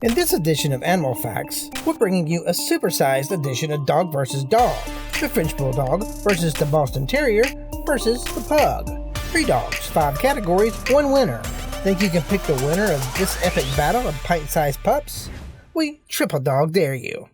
In this edition of Animal Facts, we're bringing you a supersized edition of Dog vs. Dog. The French Bulldog versus the Boston Terrier versus the Pug. 3 dogs, 5 categories, 1 winner. Think you can pick the winner of this epic battle of pint-sized pups? We triple dog dare you.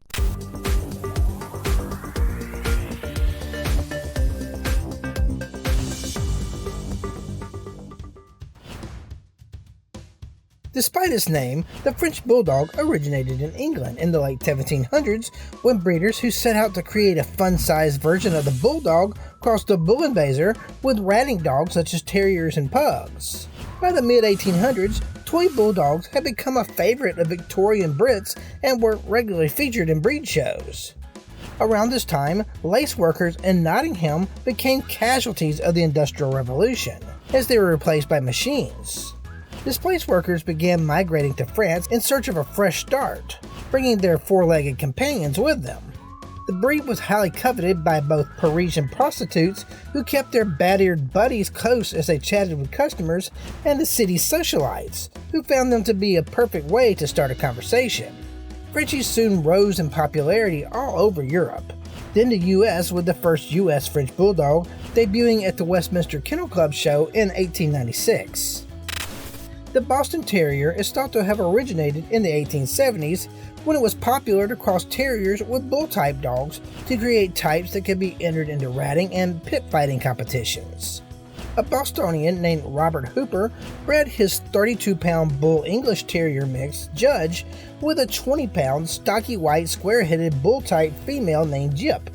Despite its name, the French Bulldog originated in England in the late 1700s when breeders who set out to create a fun-sized version of the Bulldog crossed the Bull Invaser with ratting dogs such as Terriers and Pugs. By the mid-1800s, toy Bulldogs had become a favorite of Victorian Brits and were regularly featured in breed shows. Around this time, lace workers in Nottingham became casualties of the Industrial Revolution, as they were replaced by machines. Displaced workers began migrating to France in search of a fresh start, bringing their 4-legged companions with them. The breed was highly coveted by both Parisian prostitutes who kept their bat-eared buddies close as they chatted with customers, and the city socialites who found them to be a perfect way to start a conversation. Frenchies soon rose in popularity all over Europe, then the US with the first US French Bulldog debuting at the Westminster Kennel Club show in 1896. The Boston Terrier is thought to have originated in the 1870s when it was popular to cross terriers with bull-type dogs to create types that could be entered into ratting and pit fighting competitions. A Bostonian named Robert Hooper bred his 32-pound Bull English Terrier mix, Judge, with a 20-pound stocky white square-headed bull-type female named Jip.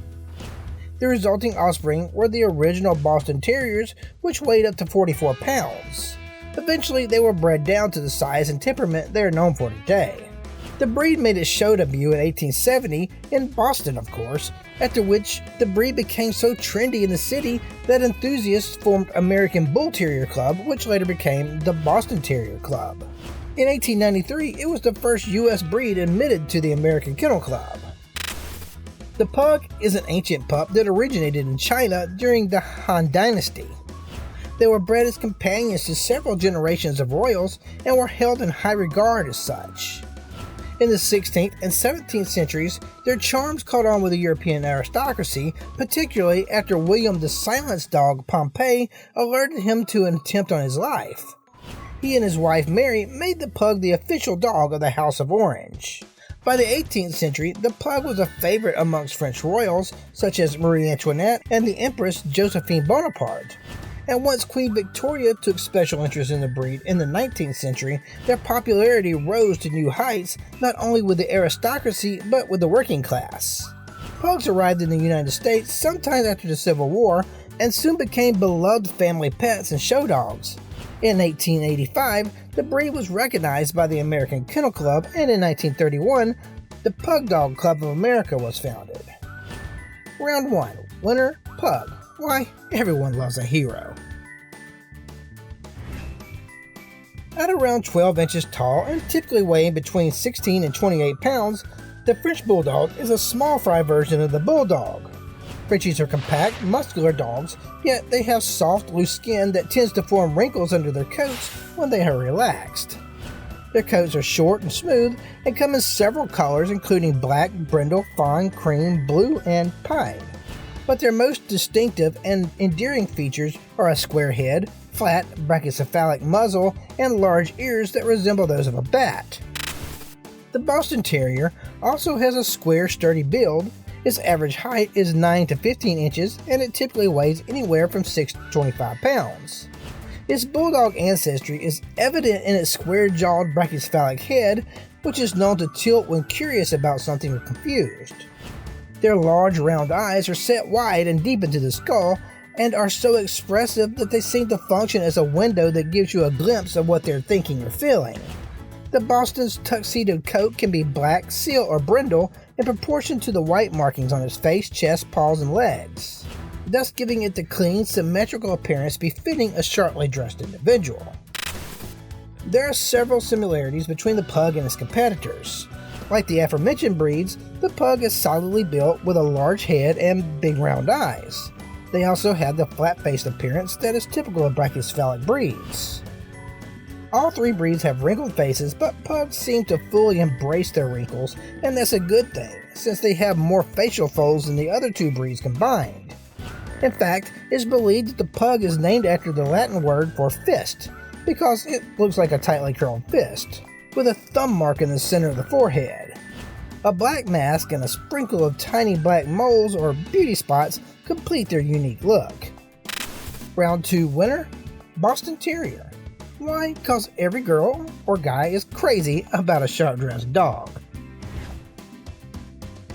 The resulting offspring were the original Boston Terriers, which weighed up to 44 pounds. Eventually, they were bred down to the size and temperament they are known for today. The breed made its show debut in 1870 in Boston, of course, after which the breed became so trendy in the city that enthusiasts formed American Bull Terrier Club, which later became the Boston Terrier Club. In 1893, it was the first U.S. breed admitted to the American Kennel Club. The Pug is an ancient pup that originated in China during the Han Dynasty. They were bred as companions to several generations of royals and were held in high regard as such. In the 16th and 17th centuries, their charms caught on with the European aristocracy, particularly after William the Silent's dog Pompey alerted him to an attempt on his life. He and his wife Mary made the Pug the official dog of the House of Orange. By the 18th century, the Pug was a favorite amongst French royals such as Marie Antoinette and the Empress Josephine Bonaparte. And once Queen Victoria took special interest in the breed in the 19th century, their popularity rose to new heights, not only with the aristocracy, but with the working class. Pugs arrived in the United States sometime after the Civil War, and soon became beloved family pets and show dogs. In 1885, the breed was recognized by the American Kennel Club, and in 1931, the Pug Dog Club of America was founded. Round 1. Winner, Pug. Why, everyone loves a hero. At around 12 inches tall and typically weighing between 16 and 28 pounds, the French Bulldog is a small fry version of the Bulldog. Frenchies are compact, muscular dogs, yet they have soft, loose skin that tends to form wrinkles under their coats when they are relaxed. Their coats are short and smooth and come in several colors including black, brindle, fawn, cream, blue, and pine. But their most distinctive and endearing features are a square head, flat, brachycephalic muzzle, and large ears that resemble those of a bat. The Boston Terrier also has a square, sturdy build. Its average height is 9 to 15 inches, and it typically weighs anywhere from 6 to 25 pounds. Its Bulldog ancestry is evident in its square-jawed brachycephalic head, which is known to tilt when curious about something or confused. Their large round eyes are set wide and deep into the skull and are so expressive that they seem to function as a window that gives you a glimpse of what they're thinking or feeling. The Boston's tuxedoed coat can be black, seal, or brindle in proportion to the white markings on its face, chest, paws, and legs, thus giving it the clean, symmetrical appearance befitting a sharply dressed individual. There are several similarities between the Pug and its competitors. Like the aforementioned breeds, the Pug is solidly built with a large head and big round eyes. They also have the flat-faced appearance that is typical of brachycephalic breeds. All three breeds have wrinkled faces, but pugs seem to fully embrace their wrinkles, and that's a good thing, since they have more facial folds than the other two breeds combined. In fact, it's believed that the pug is named after the Latin word for fist, because it looks like a tightly curled fist, with a thumb mark in the center of the forehead. A black mask and a sprinkle of tiny black moles or beauty spots complete their unique look. Round 2 winner, Boston Terrier. Why? Because every girl or guy is crazy about a sharp-dressed dog.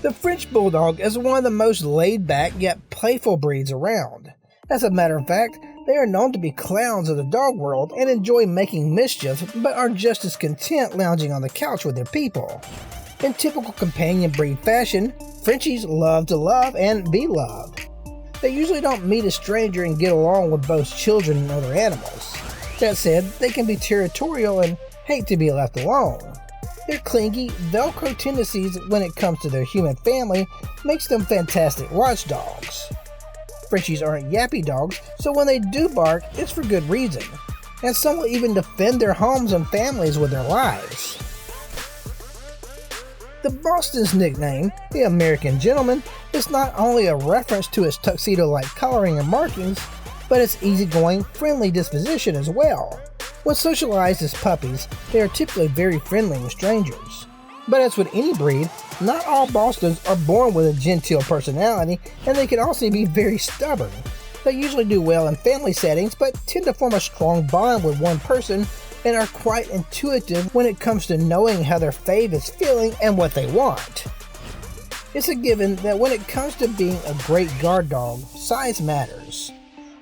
The French Bulldog is one of the most laid-back yet playful breeds around. As a matter of fact, they are known to be clowns of the dog world and enjoy making mischief, but are just as content lounging on the couch with their people. In typical companion breed fashion, Frenchies love to love and be loved. They usually don't meet a stranger and get along with both children and other animals. That said, they can be territorial and hate to be left alone. Their clingy, Velcro tendencies when it comes to their human family makes them fantastic watchdogs. Frenchies aren't yappy dogs, so when they do bark, it's for good reason, and some will even defend their homes and families with their lives. The Boston's nickname, the American Gentleman, is not only a reference to its tuxedo-like coloring and markings, but its easygoing, friendly disposition as well. When socialized as puppies, they are typically very friendly with strangers. But as with any breed, not all Bostons are born with a genteel personality, and they can also be very stubborn. They usually do well in family settings, but tend to form a strong bond with one person and are quite intuitive when it comes to knowing how their fave is feeling and what they want. It's a given that when it comes to being a great guard dog, size matters.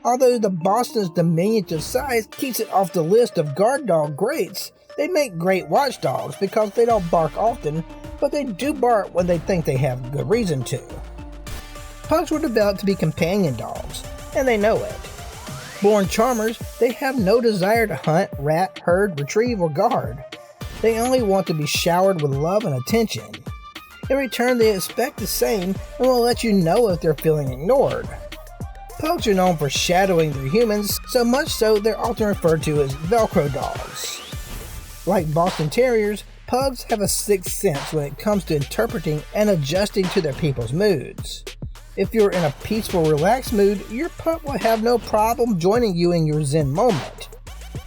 Although the Boston's diminutive size keeps it off the list of guard dog greats, they make great watchdogs because they don't bark often, but they do bark when they think they have good reason to. Pugs were developed to be companion dogs, and they know it. Born charmers, they have no desire to hunt, rat, herd, retrieve, or guard. They only want to be showered with love and attention. In return, they expect the same and will let you know if they're feeling ignored. Pugs are known for shadowing their humans, so much so they're often referred to as Velcro dogs. Like Boston Terriers, pugs have a sixth sense when it comes to interpreting and adjusting to their people's moods. If you're in a peaceful, relaxed mood, your pup will have no problem joining you in your zen moment.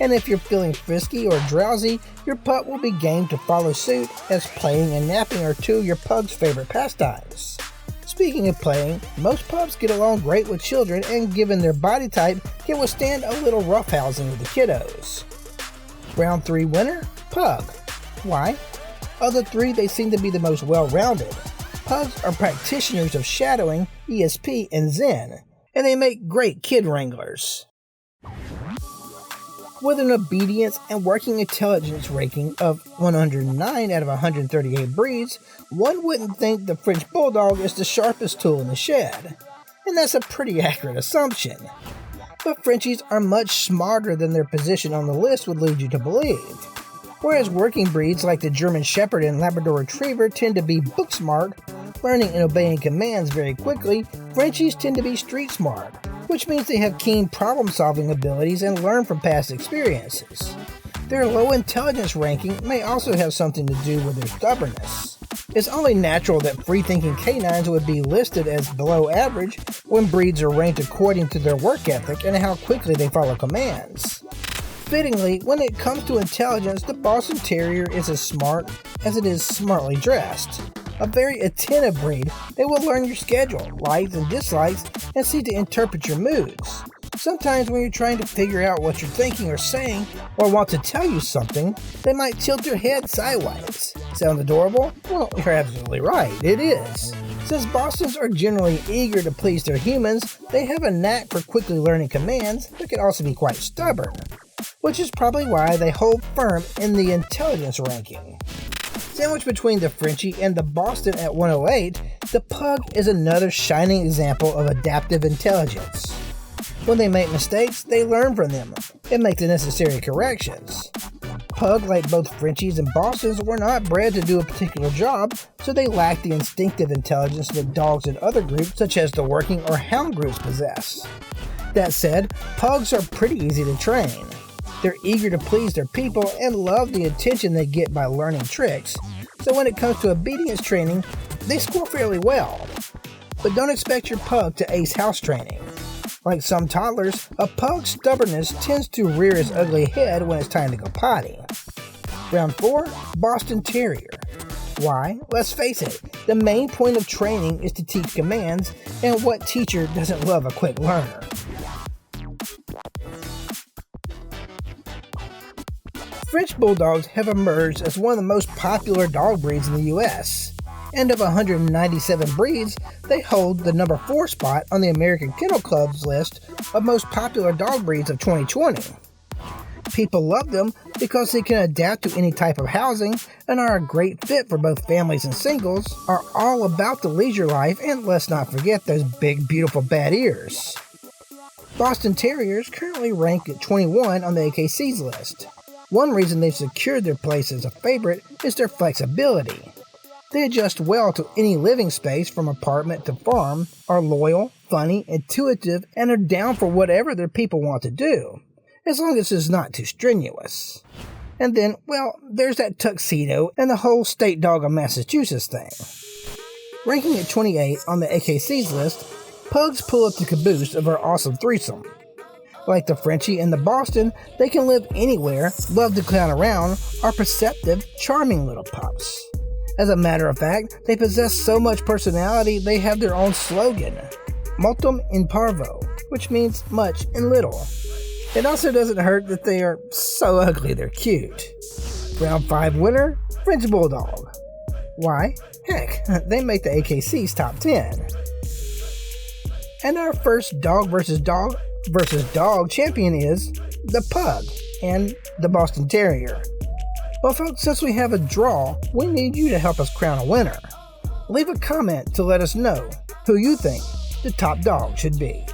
And if you're feeling frisky or drowsy, your pup will be game to follow suit, as playing and napping are two of your pug's favorite pastimes. Speaking of playing, most pups get along great with children and given their body type can withstand a little roughhousing with the kiddos. Round 3 winner, Pug. Why? Of the three, they seem to be the most well-rounded. Pugs are practitioners of shadowing, ESP, and Zen, and they make great kid wranglers. With an obedience and working intelligence ranking of 109 out of 138 breeds, one wouldn't think the French Bulldog is the sharpest tool in the shed. And that's a pretty accurate assumption. But Frenchies are much smarter than their position on the list would lead you to believe. Whereas working breeds like the German Shepherd and Labrador Retriever tend to be book smart, learning and obeying commands very quickly, Frenchies tend to be street smart, which means they have keen problem-solving abilities and learn from past experiences. Their low intelligence ranking may also have something to do with their stubbornness. It's only natural that free-thinking canines would be listed as below average when breeds are ranked according to their work ethic and how quickly they follow commands. Fittingly, when it comes to intelligence, the Boston Terrier is as smart as it is smartly dressed. A very attentive breed, they will learn your schedule, likes and dislikes, and seek to interpret your moods. Sometimes when you're trying to figure out what you're thinking or saying, or want to tell you something, they might tilt your head sideways. Sound adorable? Well, you're absolutely right, it is. Since Bostons are generally eager to please their humans, they have a knack for quickly learning commands, but can also be quite stubborn, which is probably why they hold firm in the intelligence ranking. Sandwiched between the Frenchie and the Boston at 108, the Pug is another shining example of adaptive intelligence. When they make mistakes, they learn from them and make the necessary corrections. Pug, like both Frenchies and Bostons, were not bred to do a particular job, so they lack the instinctive intelligence that dogs in other groups, such as the working or hound groups, possess. That said, Pugs are pretty easy to train. They're eager to please their people and love the attention they get by learning tricks, so when it comes to obedience training, they score fairly well. But don't expect your pug to ace house training. Like some toddlers, a pug's stubbornness tends to rear its ugly head when it's time to go potty. Round 4, Boston Terrier. Why? Let's face it, the main point of training is to teach commands, and what teacher doesn't love a quick learner? French Bulldogs have emerged as one of the most popular dog breeds in the US, and of 197 breeds, they hold the number 4 spot on the American Kennel Club's list of most popular dog breeds of 2020. People love them because they can adapt to any type of housing and are a great fit for both families and singles, are all about the leisure life, and let's not forget those big, beautiful bad ears. Boston Terriers currently rank at 21 on the AKC's list. One reason they've secured their place as a favorite is their flexibility. They adjust well to any living space from apartment to farm, are loyal, funny, intuitive, and are down for whatever their people want to do, as long as it's not too strenuous. And then, well, there's that tuxedo and the whole state dog of Massachusetts thing. Ranking at 28 on the AKC's list, pugs pull up the caboose of our awesome threesome. Like the Frenchie and the Boston, they can live anywhere, love to clown around, are perceptive, charming little pups. As a matter of fact, they possess so much personality they have their own slogan, Multum in Parvo, which means much in little. It also doesn't hurt that they are so ugly they're cute. Round 5 winner, French Bulldog. Why? Heck, they make the AKC's top 10. And our first dog versus dog champion is the Pug and the Boston Terrier. Well folks, since we have a draw, we need you to help us crown a winner. Leave a comment to let us know who you think the top dog should be.